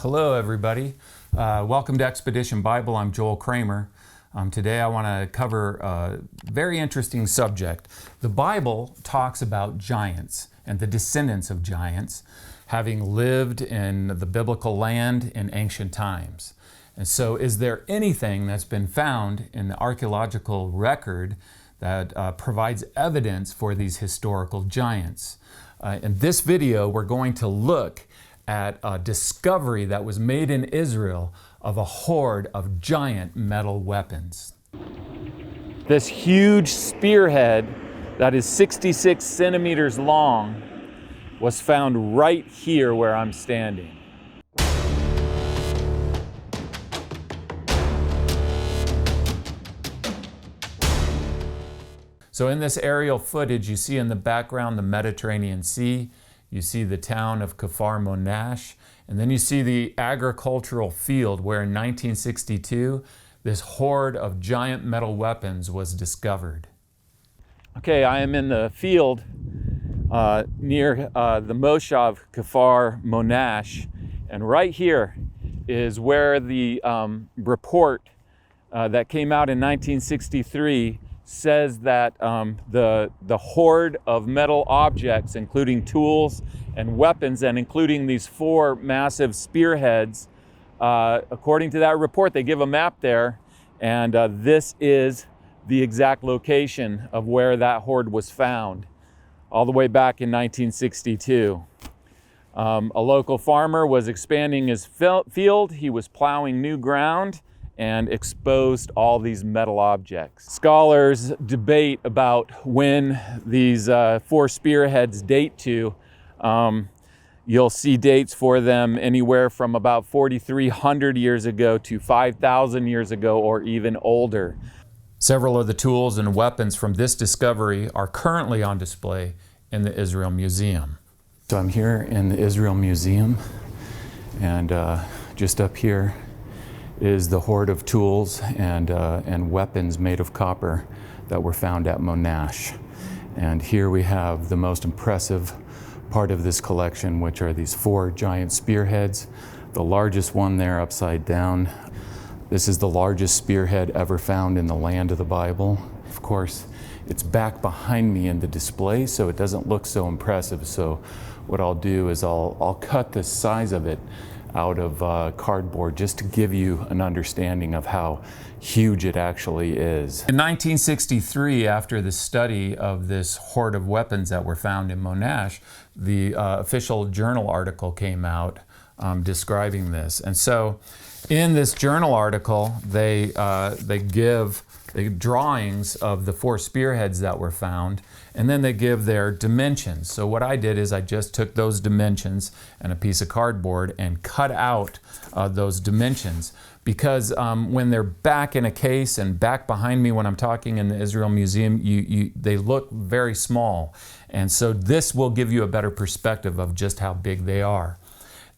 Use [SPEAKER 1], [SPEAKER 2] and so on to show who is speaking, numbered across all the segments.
[SPEAKER 1] Hello everybody. Welcome to Expedition Bible. I'm Joel Kramer. Today I want to cover a very interesting subject. The Bible talks about giants and the descendants of giants having lived in the biblical land in ancient times. And so is there anything that's been found in the archaeological record that provides evidence for these historical giants? In this video we're going to look at a discovery that was made in Israel of a horde of giant metal weapons. This huge spearhead that is 66 centimeters long was found right here where I'm standing. So in this aerial footage, you see in the background the Mediterranean Sea. You see the town of Monash, and then you see the agricultural field where in 1962 this horde of giant metal weapons was discovered. Okay, I am in the field near the Moshav Monash, and right here is where the report that came out in 1963 says that the horde of metal objects, including tools and weapons, and including these 4 massive spearheads, according to that report, they give a map there, and this is the exact location of where that horde was found, all the way back in 1962. A local farmer was expanding his field. He was plowing new ground and exposed all these metal objects. Scholars debate about when these 4 spearheads date to. You'll see dates for them anywhere from about 4,300 years ago to 5,000 years ago or even older. Several of the tools and weapons from this discovery are currently on display in the Israel Museum. So I'm here in the Israel Museum, and just up here is the horde of tools and weapons made of copper that were found at Monash. And here we have the most impressive part of this collection, which are these 4 giant spearheads. The largest one there upside down. This is the largest spearhead ever found in the land of the Bible. Of course, it's back behind me in the display, so it doesn't look so impressive. So what I'll do is I'll cut the size of it out of cardboard just to give you an understanding of how huge it actually is. In 1963, after the study of this horde of weapons that were found in Monash, the official journal article came out describing this. And so in this journal article, they give the drawings of the 4 spearheads that were found, and then they give their dimensions. So what I did is I just took those dimensions and a piece of cardboard and cut out those dimensions, because when they're back in a case and back behind me when I'm talking in the Israel Museum, they look very small. And so this will give you a better perspective of just how big they are.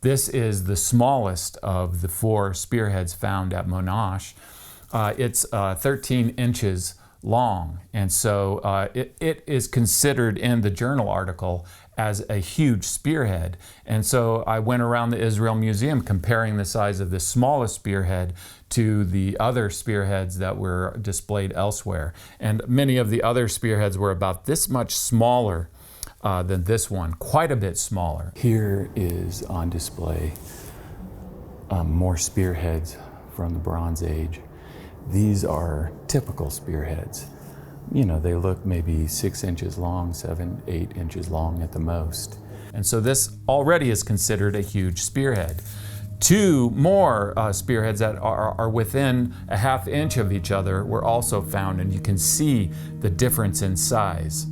[SPEAKER 1] This is the smallest of the 4 spearheads found at Monash. It's 13 inches long, and so it is considered in the journal article as a huge spearhead. And so I went around the Israel Museum comparing the size of the smallest spearhead to the other spearheads that were displayed elsewhere. And many of the other spearheads were about this much smaller than this one, quite a bit smaller. Here is on display more spearheads from the Bronze Age. These are typical spearheads. You know, they look maybe 6 inches long, 7, 8 inches long at the most. And so this already is considered a huge spearhead. 2 more spearheads that are within a ½ inch of each other were also found, and you can see the difference in size.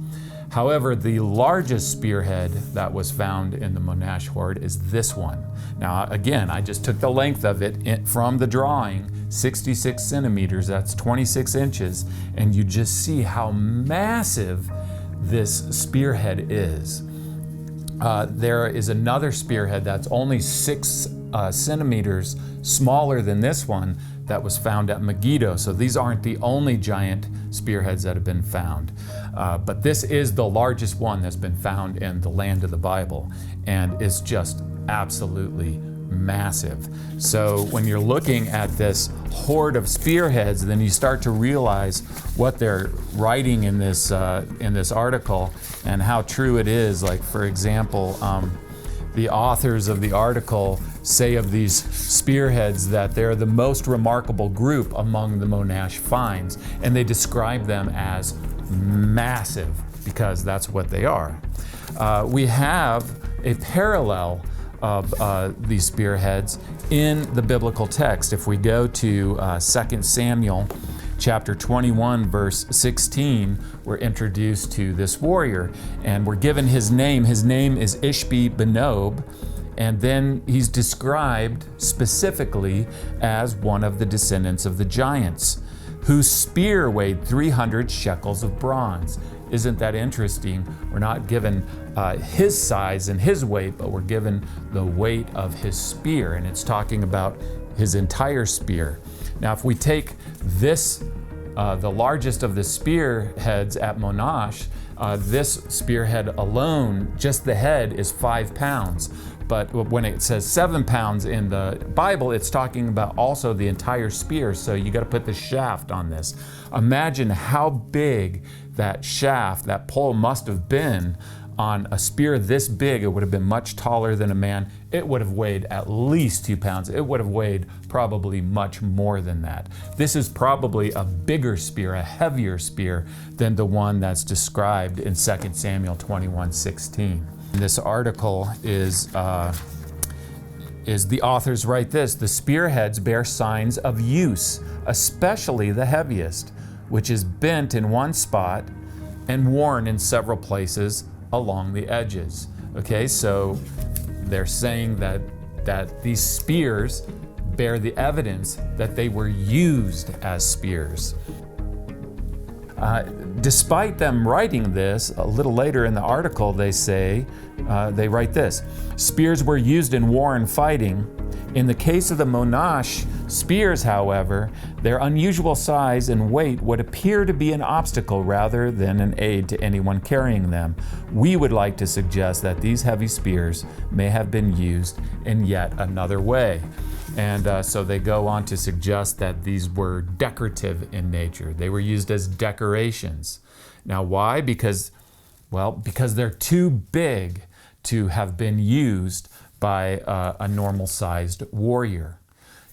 [SPEAKER 1] However, the largest spearhead that was found in the Monash Horde is this one. Now, again, I just took the length of it from the drawing, 66 centimeters, that's 26 inches, and you just see how massive this spearhead is. There is another spearhead that's only 6 centimeters smaller than this one that was found at Megiddo. So these aren't the only giant spearheads that have been found. But this is the largest one that's been found in the land of the Bible, and it's just absolutely massive. So when you're looking at this horde of spearheads, then you start to realize what they're writing in this article and how true it is. Like, for example, the authors of the article say of these spearheads that they're the most remarkable group among the Monash finds, and they describe them as massive because that's what they are. We have a parallel of these spearheads in the biblical text. If we go to 2 Samuel chapter 21 verse 16, we're introduced to this warrior and we're given his name. His name is Ishbi-Benob, and then he's described specifically as one of the descendants of the giants, whose spear weighed 300 shekels of bronze. Isn't that interesting? We're not given his size and his weight, but we're given the weight of his spear, and it's talking about his entire spear. Now, if we take this, the largest of the spearheads at Monash, this spearhead alone, just the head, is 5 pounds. But when it says 7 pounds in the Bible, it's talking about also the entire spear. So you got to put the shaft on this. Imagine how big that shaft, that pole must have been on a spear this big. It would have been much taller than a man. It would have weighed at least 2 pounds. It would have weighed probably much more than that. This is probably a bigger spear, a heavier spear than the one that's described in 2 Samuel 21:16. This article is the authors write this: the spearheads bear signs of use, especially the heaviest, which is bent in one spot and worn in several places along the edges. Okay, so they're saying that these spears bear the evidence that they were used as spears. Despite them writing this, a little later in the article they say, they write this: spears were used in war and fighting. In the case of the Monash spears, however, their unusual size and weight would appear to be an obstacle rather than an aid to anyone carrying them. We would like to suggest that these heavy spears may have been used in yet another way. And so they go on to suggest that these were decorative in nature. They were used as decorations. Now, why? Because they're too big to have been used by a normal-sized warrior.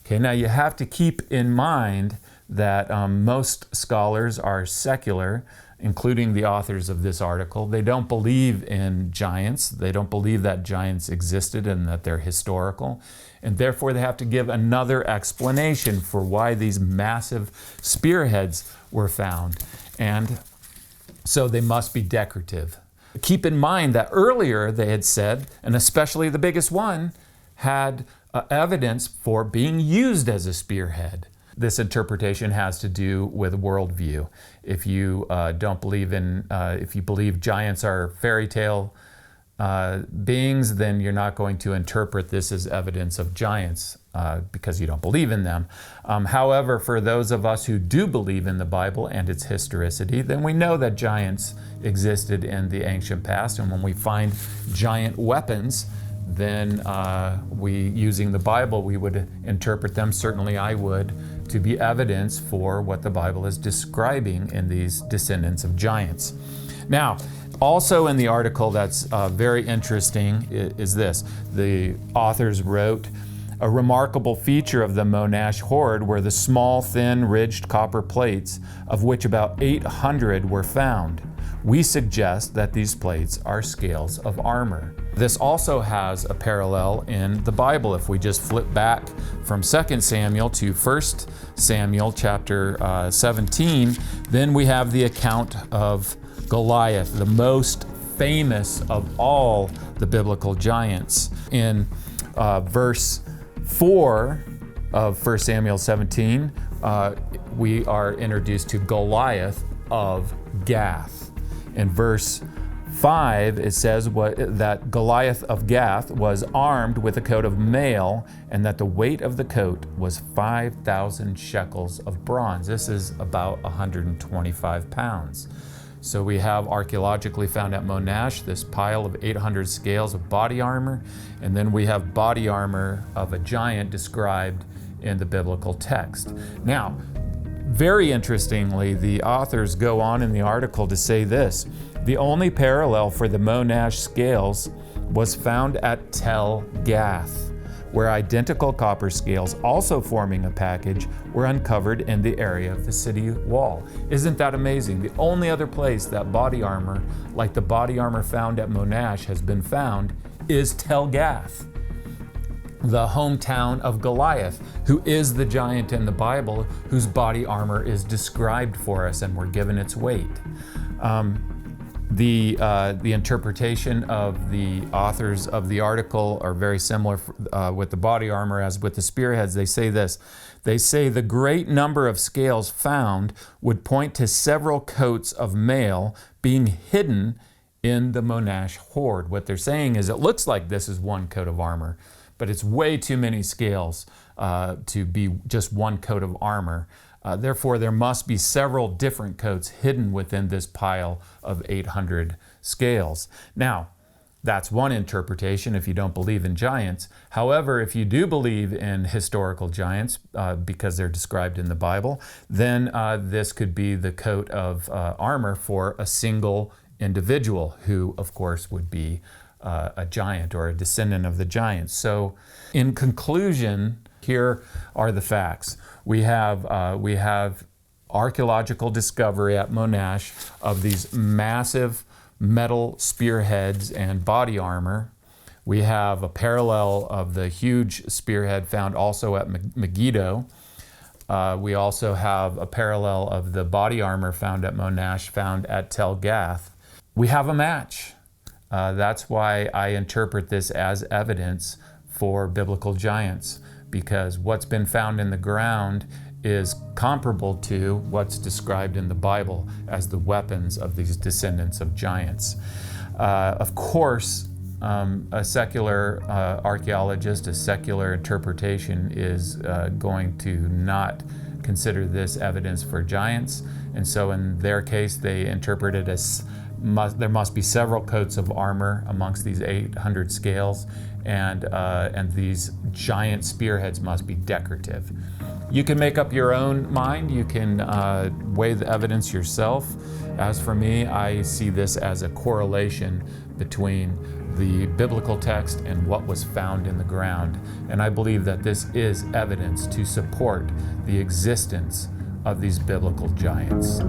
[SPEAKER 1] Okay, now you have to keep in mind that most scholars are secular, including the authors of this article. They don't believe in giants. They don't believe that giants existed and that they're historical. And therefore they have to give another explanation for why these massive spearheads were found. And so they must be decorative. Keep in mind that earlier they had said, and especially the biggest one, had evidence for being used as a spearhead. This interpretation has to do with worldview. If you don't believe in, if you believe giants are fairy tale beings, then you're not going to interpret this as evidence of giants because you don't believe in them. However, for those of us who do believe in the Bible and its historicity, then we know that giants existed in the ancient past, and when we find giant weapons, then using the Bible, we would interpret them, certainly I would, to be evidence for what the Bible is describing in these descendants of giants. Now, also in the article that's very interesting is this. The authors wrote, a remarkable feature of the Monash Horde were the small, thin, ridged copper plates, of which about 800 were found. We suggest that these plates are scales of armor. This also has a parallel in the Bible. If we just flip back from 2 Samuel to 1 Samuel chapter 17, then we have the account of Goliath, the most famous of all the biblical giants. In verse 4 of 1 Samuel 17, we are introduced to Goliath of Gath. In verse 5, it says that Goliath of Gath was armed with a coat of mail, and that the weight of the coat was 5,000 shekels of bronze. This is about 125 pounds. So we have archaeologically found at Monash this pile of 800 scales of body armor, and then we have body armor of a giant described in the biblical text. Now, very interestingly, the authors go on in the article to say this: the only parallel for the Monash scales was found at Tel Gath, where identical copper scales, also forming a package, were uncovered in the area of the city wall. Isn't that amazing? The only other place that body armor, like the body armor found at Monash, has been found is Tel Gath, the hometown of Goliath, who is the giant in the Bible, whose body armor is described for us and we're given its weight. The interpretation of the authors of the article are very similar with the body armor as with the spearheads. They say this: they say the great number of scales found would point to several coats of mail being hidden in the Monash Horde. What they're saying is it looks like this is one coat of armor, but it's way too many scales to be just one coat of armor. Therefore, there must be several different coats hidden within this pile of 800 scales. Now, that's one interpretation if you don't believe in giants. However, if you do believe in historical giants, because they're described in the Bible, then this could be the coat of armor for a single individual who, of course, would be a giant or a descendant of the giants. So, in conclusion, here are the facts. We have archaeological discovery at Monash of these massive metal spearheads and body armor. We have a parallel of the huge spearhead found also at Megiddo. We also have a parallel of the body armor found at Monash found at Tel Gath. We have a match. That's why I interpret this as evidence for biblical giants, because what's been found in the ground is comparable to what's described in the Bible as the weapons of these descendants of giants. Of course, a secular archaeologist, a secular interpretation is going to not consider this evidence for giants, and so in their case they interpret it as there must be several coats of armor amongst these 800 scales, and these giant spearheads must be decorative. You can make up your own mind. You can weigh the evidence yourself. As for me, I see this as a correlation between the biblical text and what was found in the ground. And I believe that this is evidence to support the existence of these biblical giants.